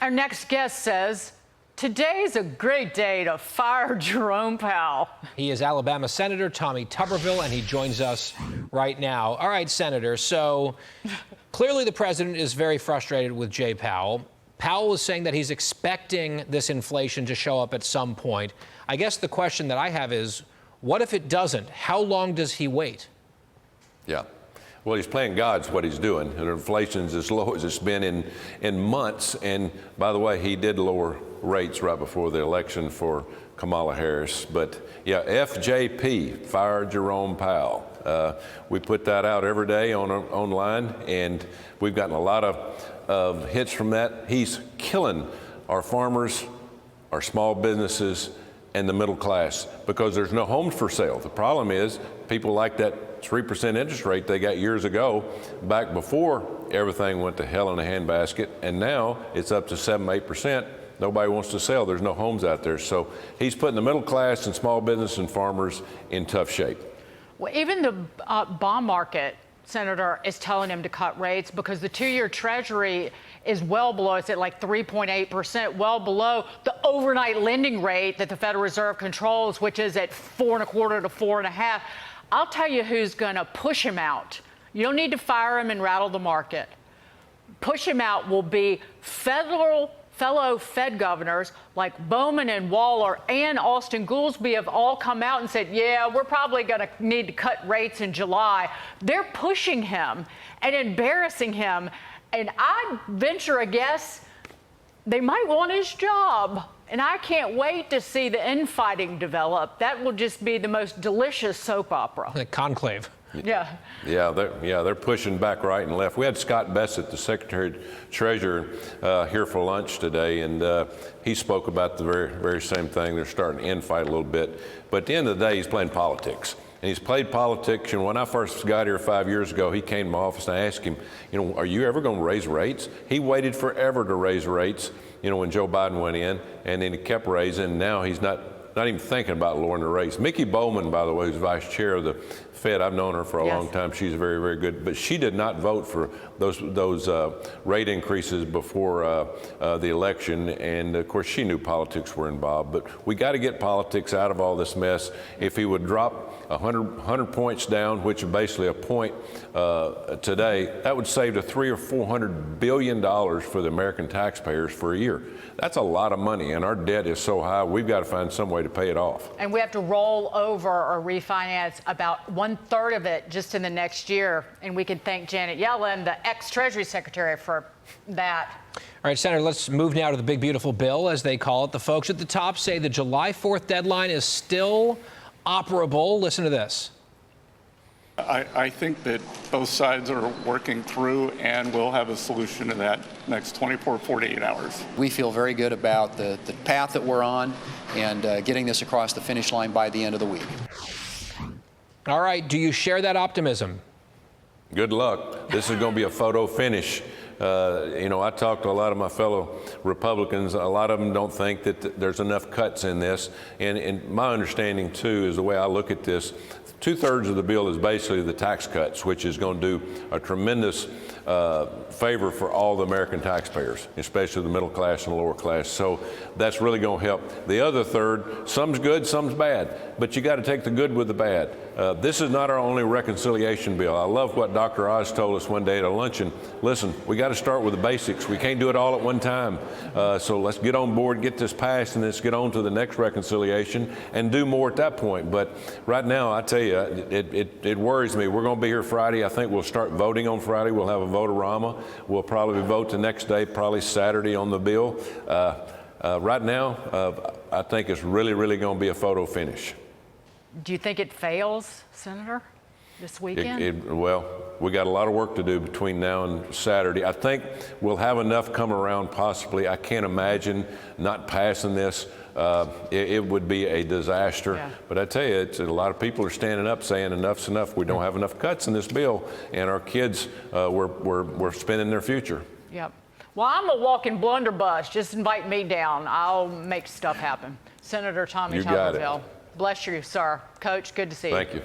Our next guest says, today's a great day to fire Jerome Powell. He is Alabama Senator Tommy Tuberville, and he joins us right now. All right, Senator, so clearly the president is very frustrated with Jay Powell. Powell is saying that he's expecting this inflation to show up at some point. I guess the question that I have is, what if it doesn't? How long does he wait? Yeah. Well, he's playing God's what he's doing. And inflation's as low as it's been in months. And by the way, he did lower rates right before the election for Kamala Harris. But yeah, FJP, fire Jerome Powell. We put that out every day online, and we've gotten a lot of hits from that. He's killing our farmers, our small businesses, and the middle class because there's no homes for sale. The problem is people like that 3% interest rate they got years ago, back before everything went to hell in a handbasket, and now it's up to 7-8%. Nobody wants to sell. There's no homes out there. So he's putting the middle class and small business and farmers in tough shape. Well, even the bond market, Senator, is telling him to cut rates because the 2-year Treasury is well below, it's at like 3.8%, well below the overnight lending rate that the Federal Reserve controls, which is at 4.25 to 4.5. I'll tell you who's going to push him out. You don't need to fire him and rattle the market. Push him out will be fellow Fed governors like Bowman and Waller and Austin Goolsbee have all come out and said, yeah, we're probably going to need to cut rates in July. They're pushing him and embarrassing him. And I venture a guess they might want his job. And I can't wait to see the infighting develop. That will just be the most delicious soap opera. The conclave. Yeah. Yeah, they're pushing back right and left. We had Scott Bessent, the Secretary Treasurer, here for lunch today, and he spoke about the very same thing. They're starting to infight a little bit. But at the end of the day, he's playing politics. And he's played politics, and when I first got here 5 years ago, he came to my office and I asked him, are you ever going to raise rates? He waited forever to raise rates, when Joe Biden went in, and then he kept raising, and now he's not even thinking about lowering the rates. Mickey Bowman, by the way, who's vice chair of the Fed, I've known her for a long time. She's very, very good, but she did not vote for those rate increases before the election, and of course she knew politics were involved. But we got to get politics out of all this mess. If he would drop 100 points down, which is basically a point today, that would save to $300 or $400 billion for the American taxpayers for a year. That's a lot of money, and our debt is so high, we've got to find some way to pay it off. And we have to roll over or refinance about 1/3 of it just in the next year. And we can thank Janet Yellen, the ex-Treasury Secretary, for that. All right, Senator, let's move now to the big, beautiful bill, as they call it. The folks at the top say the July 4th deadline is still operable. Listen to this. I think that both sides are working through, and we'll have a solution to that next 24, 48 hours. We feel very good about the path that we're on and getting this across the finish line by the end of the week. All right. Do you share that optimism? Good luck. This is going to be a photo finish. I talked to a lot of my fellow Republicans. A lot of them don't think that there's enough cuts in this. And my understanding, too, is the way I look at this, 2/3 of the bill is basically the tax cuts, which is going to do a tremendous favor for all the American taxpayers, especially the middle class and lower class. So that's really going to help. The other third, some's good, some's bad, but you got to take the good with the bad. This is not our only reconciliation bill. I love what Dr. Oz told us one day at a luncheon. Listen, we got to start with the basics. We can't do it all at one time. So let's get on board, get this passed, and let's get on to the next reconciliation and do more at that point. But right now, I tell you, it worries me. We're going to be here Friday. I think we'll start voting on Friday. We'll have a vote-a-rama. We'll probably vote the next day, probably Saturday on the bill. Right now, I think it's really, really going to be a photo finish. Do you think it fails, Senator, this weekend? Well, we got a lot of work to do between now and Saturday. I think we'll have enough come around possibly. I can't imagine not passing this. It would be a disaster. Yeah. But I tell you, a lot of people are standing up saying enough's enough. We don't have enough cuts in this bill, and our kids, we're spending their future. Yep. Well, I'm a walking blunderbuss. Just invite me down. I'll make stuff happen. Senator Tommy Tuberville. Bless you, sir. Coach, good to see you. Thank you.